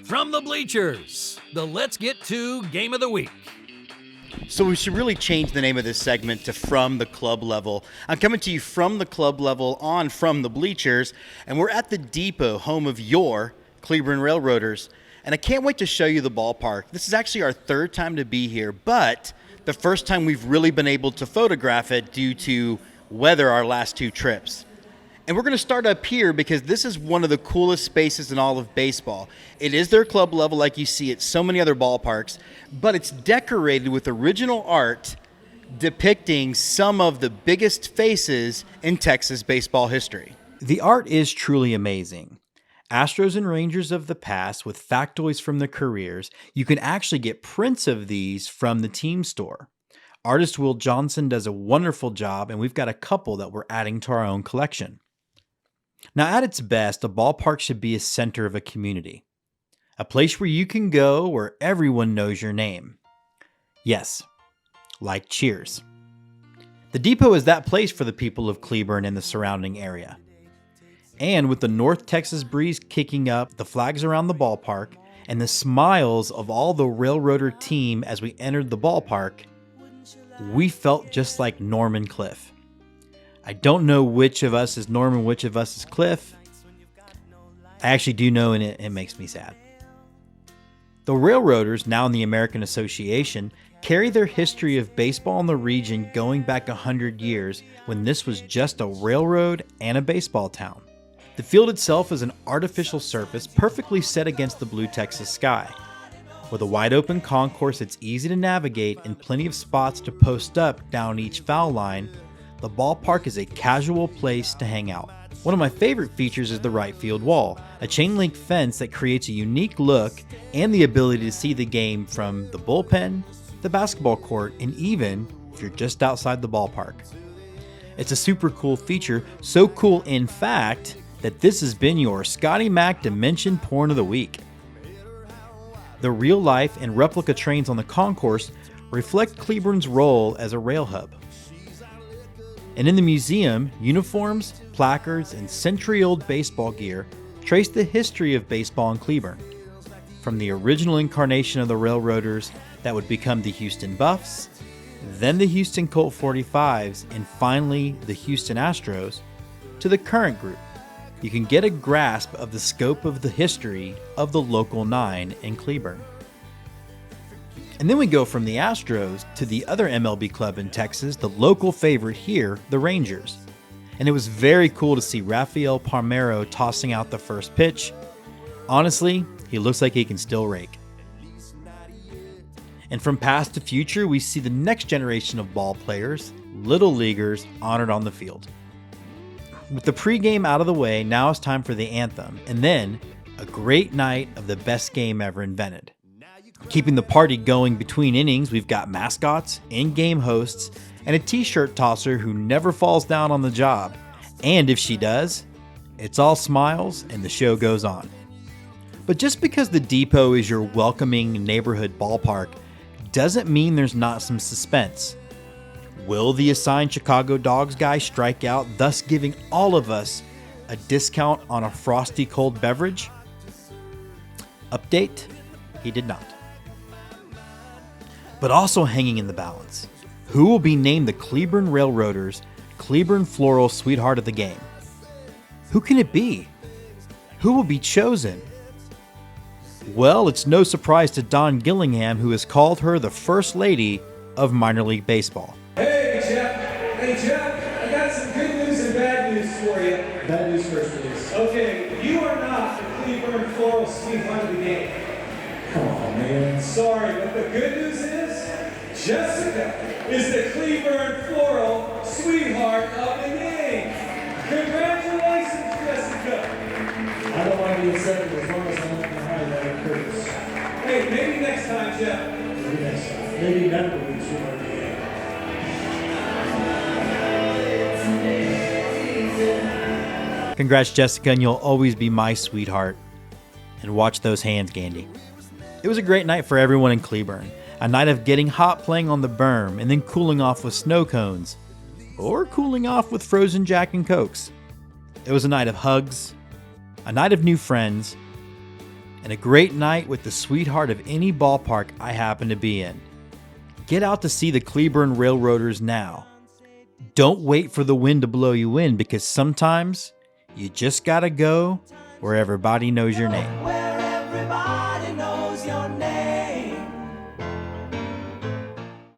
From the Bleachers, the Let's Get To Game of the Week. So we should really change the name of this segment to From the Club Level. I'm coming to you from the club level on From the Bleachers, and we're at the Depot, home of your Cleburne Railroaders. And I can't wait to show you the ballpark. This is actually our third time to be here, but the first time we've really been able to photograph it due to weather our last two trips. And we're going to start up here because this is one of the coolest spaces in all of baseball. It is their club level like you see at so many other ballparks, but it's decorated with original art depicting some of the biggest faces in Texas baseball history. The art is truly amazing. Astros and Rangers of the past with factoids from their careers. You can actually get prints of these from the team store. Artist Will Johnson does a wonderful job, and we've got a couple that we're adding to our own collection. Now, at its best, a ballpark should be a center of a community, a place where you can go where everyone knows your name. Yes, like Cheers. The Depot is that place for the people of Cleburne and the surrounding area. And with the North Texas breeze kicking up, the flags around the ballpark, and the smiles of all the Railroader team as we entered the ballpark, we felt just like Norman Cliff. I don't know which of us is Norman, which of us is Cliff. I actually do know, and it makes me sad. The Railroaders, now in the American Association, carry their history of baseball in the region going back 100 years when this was just a railroad and a baseball town. The field itself is an artificial surface perfectly set against the blue Texas sky. With a wide open concourse that's easy to navigate and plenty of spots to post up down each foul line, the ballpark is a casual place to hang out. One of my favorite features is the right field wall, a chain link fence that creates a unique look and the ability to see the game from the bullpen, the basketball court, and even if you're just outside the ballpark. It's a super cool feature, so cool in fact that this has been your Scotty Mac Dimension Porn of the Week. The real life and replica trains on the concourse reflect Cleburne's role as a rail hub. And in the museum, uniforms, placards, and century-old baseball gear trace the history of baseball in Cleburne. From the original incarnation of the Railroaders that would become the Houston Buffs, then the Houston Colt 45s, and finally the Houston Astros, to the current group. You can get a grasp of the scope of the history of the local nine in Cleburne. And then we go from the Astros to the other MLB club in Texas, the local favorite here, the Rangers. And it was very cool to see Rafael Palmeiro tossing out the first pitch. Honestly, he looks like he can still rake. And from past to future, we see the next generation of ball players, little leaguers, honored on the field. With the pregame out of the way, now it's time for the anthem, and then a great night of the best game ever invented. Keeping the party going between innings, we've got mascots, in-game hosts, and a t-shirt tosser who never falls down on the job. And if she does, it's all smiles and the show goes on. But just because the Depot is your welcoming neighborhood ballpark doesn't mean there's not some suspense. Will the assigned Chicago Dogs guy strike out, thus giving all of us a discount on a frosty cold beverage? Update, he did not. But also hanging in the balance, who will be named the Cleburne Railroaders' Cleburne Floral Sweetheart of the Game? Who can it be? Who will be chosen? Well, it's no surprise to Don Gillingham, who has called her the First Lady of minor league baseball. Hey, Jeff, I got some good news and bad news for you. Bad news first, please. Okay, you are not the Cleburne Floral Sweetheart of the Game. Come on, man. Sorry, but the good news is Jessica is the Cleburne Floral Sweetheart of the Game. Congratulations, Jessica. I don't want to be upset as long as I'm not behind that Curtis. Hey, maybe next time, Jeff. Maybe next time. Maybe never will be Sweetheart of the Game. Congrats, Jessica, and you'll always be my sweetheart. And watch those hands, Gandy. It was a great night for everyone in Cleburne. A night of getting hot playing on the berm and then cooling off with snow cones. Or cooling off with frozen Jack and Cokes. It was a night of hugs, a night of new friends, and a great night with the sweetheart of any ballpark I happen to be in. Get out to see the Cleburne Railroaders now. Don't wait for the wind to blow you in, because sometimes you just gotta go where everybody knows your name.